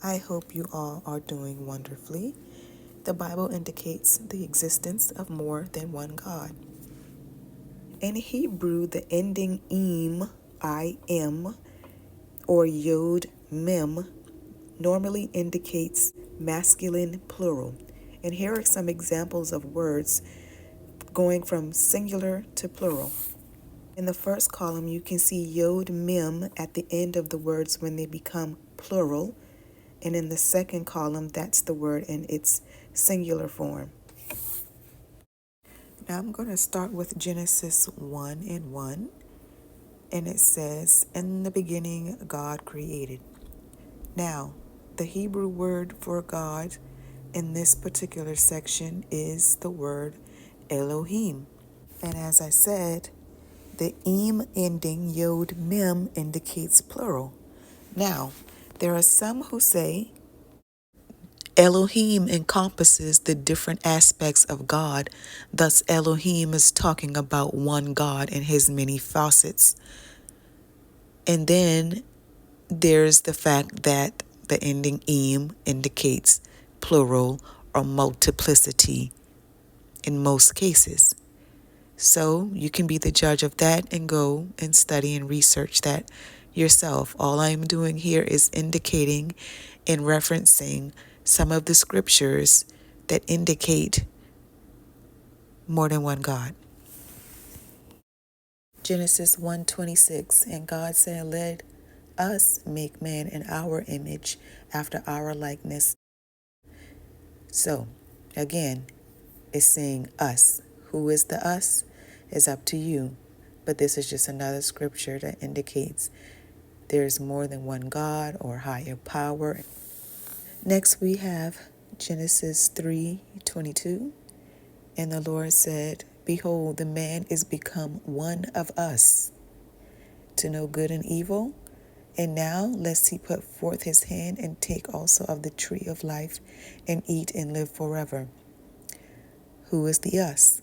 I hope you all are doing wonderfully. The Bible indicates the existence of more than one God. In Hebrew, the ending im, or yod mem, normally indicates masculine plural. And here are some examples of words going from singular to plural. In the first column, you can see yod mem at the end of the words when they become plural. And in the second column, that's the word in its singular form. Now I'm going to start with Genesis 1:1. And it says, "In the beginning, God created." Now, the Hebrew word for God in this particular section is the word Elohim. And as I said, the im ending yod mem indicates plural. Now, there are some who say Elohim encompasses the different aspects of God. Thus, Elohim is talking about one God and his many facets. And then there's the fact that the ending im indicates plural or multiplicity in most cases. So you can be the judge of that and go and study and research that yourself. All I'm doing here is indicating and referencing some of the scriptures that indicate more than one God. Genesis 1:26, and God said, "Let us make man in our image, after our likeness." So, again, it's saying us. Who is the us? Is up to you. But this is just another scripture that indicates there's more than one God or higher power. Next, we have Genesis 3:22. And the Lord said, "Behold, the man is become one of us, to know good and evil. And now lest he put forth his hand and take also of the tree of life and eat and live forever." Who is the us?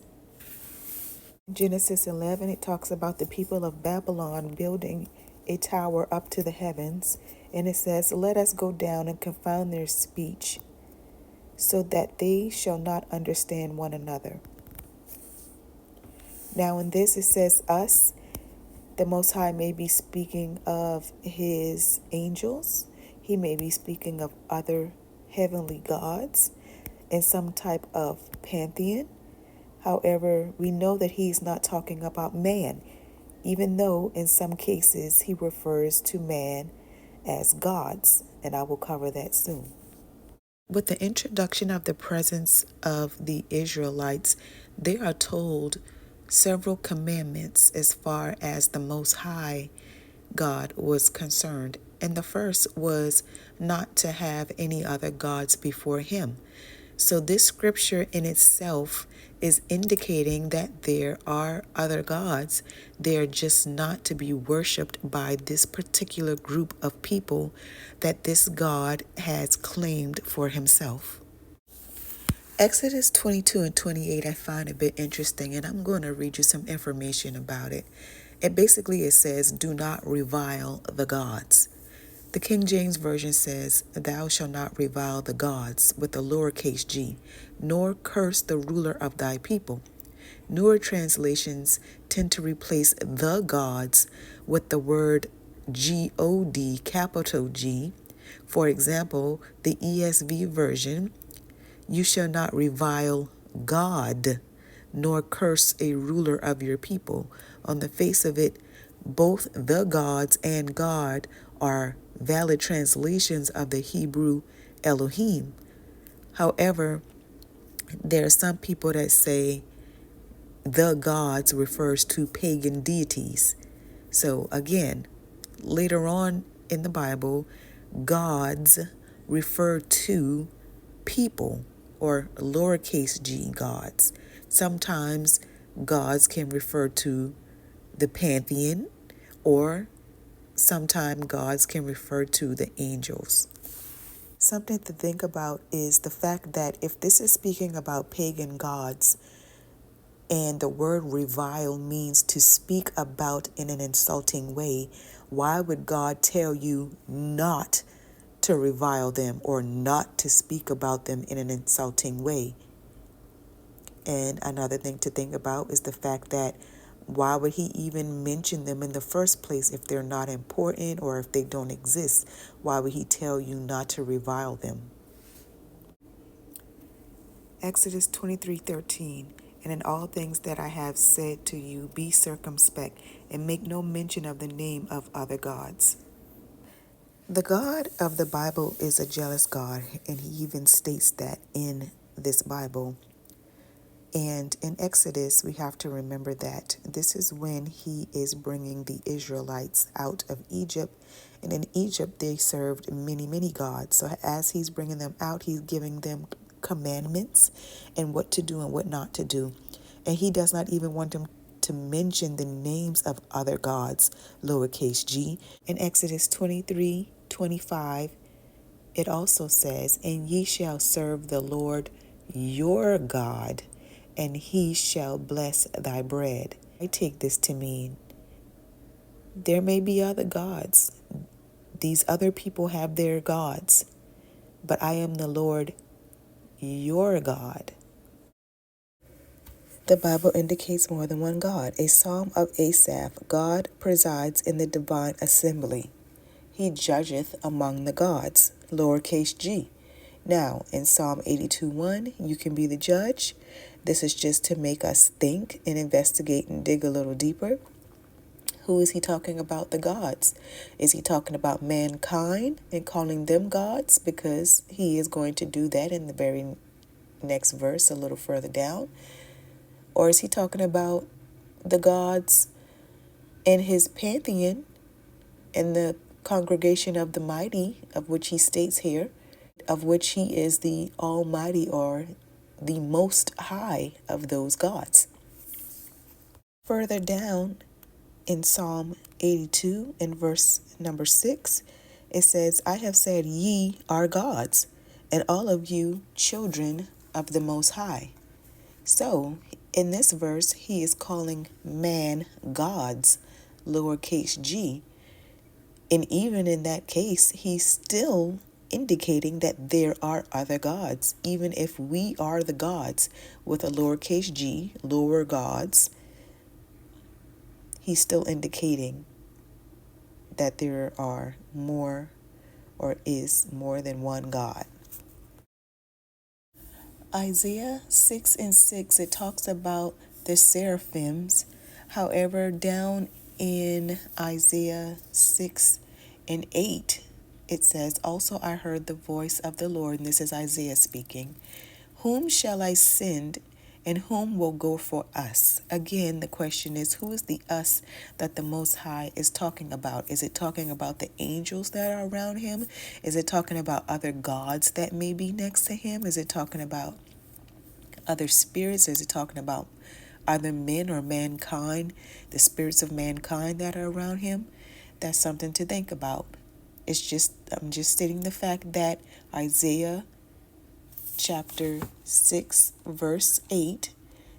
Genesis 11, it talks about the people of Babylon building a tower up to the heavens. And it says, "Let us go down and confound their speech, so that they shall not understand one another." Now in this it says us. The Most High may be speaking of his angels. He may be speaking of other heavenly gods in some type of pantheon. However, we know that he's not talking about man, even though in some cases he refers to man as gods, and I will cover that soon. With the introduction of the presence of the Israelites, they are told several commandments as far as the Most High God was concerned. And the first was not to have any other gods before him. So this scripture in itself is indicating that there are other gods. They're just not to be worshipped by this particular group of people that this God has claimed for himself. Exodus 22:28 I find a bit interesting, and I'm going to read you some information about it. It says, "Do not revile the gods." The King James Version says, "Thou shalt not revile the gods," with a lowercase g, "nor curse the ruler of thy people." Newer translations tend to replace the gods with the word God, capital G. For example, the ESV version, "You shall not revile God, nor curse a ruler of your people." On the face of it, both the gods and God are valid translations of the Hebrew Elohim. However, there are some people that say the gods refers to pagan deities. So again, later on in the Bible, gods refer to people or lowercase g gods. Sometimes gods can refer to the pantheon, or sometimes gods can refer to the angels. Something to think about is the fact that if this is speaking about pagan gods and the word revile means to speak about in an insulting way, why would God tell you not to revile them or not to speak about them in an insulting way. And another thing to think about is the fact that why would he even mention them in the first place if they're not important or if they don't exist? Why would he tell you not to revile them? Exodus 23:13. And in all things that I have said to you, be circumspect and make no mention of the name of other gods. The God of the Bible is a jealous God, and he even states that in this Bible. And in Exodus, we have to remember that this is when he is bringing the Israelites out of Egypt. And in Egypt, they served many, many gods. So as he's bringing them out, he's giving them commandments and what to do and what not to do. And he does not even want them to mention the names of other gods, lowercase g. In Exodus 23:25, it also says, and ye shall serve the Lord your God, and he shall bless thy bread. I take this to mean there may be other gods. These other people have their gods, but I am the Lord your God. The Bible indicates more than one God. A psalm of Asaph, God presides in the divine assembly. He judgeth among the gods, lowercase g. Now, in Psalm 82:1, you can be the judge. This is just to make us think and investigate and dig a little deeper. Who is he talking about? The gods. Is he talking about mankind and calling them gods? Because he is going to do that in the very next verse a little further down. Or is he talking about the gods in his pantheon and the congregation of the mighty, of which he states here, of which he is the almighty or the most high of those gods? Further down in Psalm 82 in verse number 6, it says, I have said ye are gods, and all of you children of the Most High. So in this verse, he is calling man gods, lowercase g. And even in that case, he's still indicating that there are other gods. Even if we are the gods with a lowercase g, lower gods, he's still indicating that there are more or is more than one God. Isaiah 6:6, it talks about the seraphims. However, down in Isaiah 6:8, it says, also I heard the voice of the Lord, and this is Isaiah speaking, whom shall I send, and whom will go for us? Again, the question is, who is the us that the Most High is talking about? Is it talking about the angels that are around him? Is it talking about other gods that may be next to him? Is it talking about other spirits? Is it talking about other men or mankind, the spirits of mankind that are around him? That's something to think about. I'm just stating the fact that Isaiah chapter 6 verse 8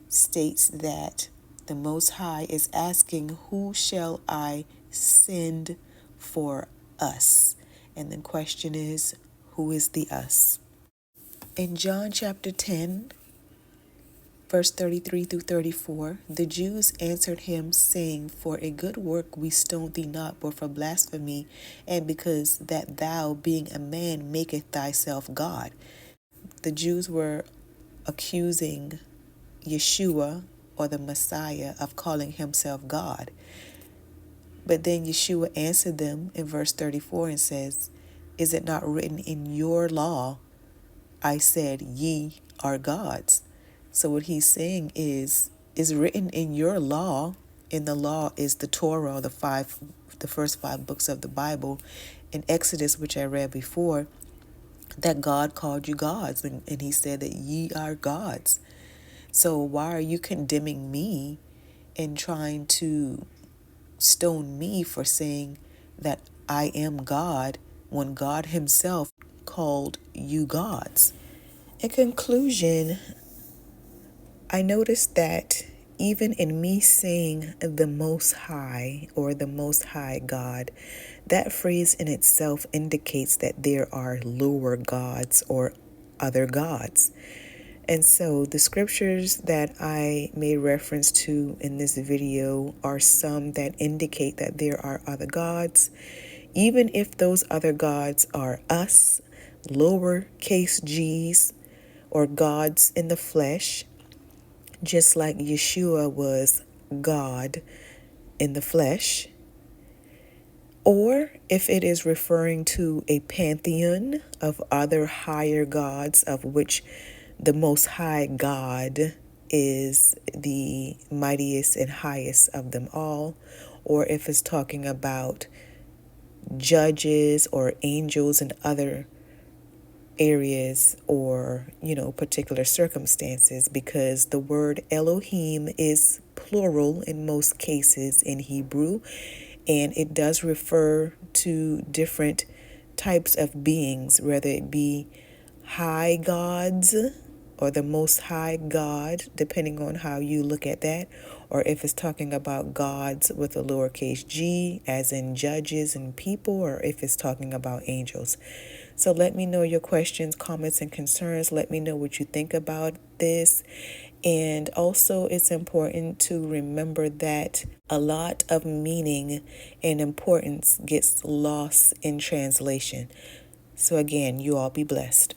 states that the Most High is asking, who shall I send for us? And the question is, who is the us? In John chapter 10 verse 33 through 34, the Jews answered him, saying, for a good work we stone thee not, but for blasphemy, and because that thou, being a man, maketh thyself God. The Jews were accusing Yeshua, or the Messiah, of calling himself God. But then Yeshua answered them in verse 34 and says, is it not written in your law, I said ye are gods? So what he's saying is written in your law. In the law is the Torah, the first 5 books of the Bible. In Exodus, which I read before, that God called you gods, and he said that ye are gods. So why are you condemning me and trying to stone me for saying that I am God when God himself called you gods? In conclusion, I noticed that even in me saying the Most High or the Most High God, that phrase in itself indicates that there are lower gods or other gods. And so the scriptures that I made reference to in this video are some that indicate that there are other gods, even if those other gods are us, lowercase g's, or gods in the flesh, just like Yeshua was God in the flesh, or if it is referring to a pantheon of other higher gods, of which the Most High God is the mightiest and highest of them all, or if it's talking about judges or angels and other areas or, particular circumstances, because the word Elohim is plural in most cases in Hebrew, and it does refer to different types of beings, whether it be high gods or the Most High God, depending on how you look at that, or if it's talking about gods with a lowercase g, as in judges and people, or if it's talking about angels. So let me know your questions, comments, and concerns. Let me know what you think about this. And also, it's important to remember that a lot of meaning and importance gets lost in translation. So again, you all be blessed.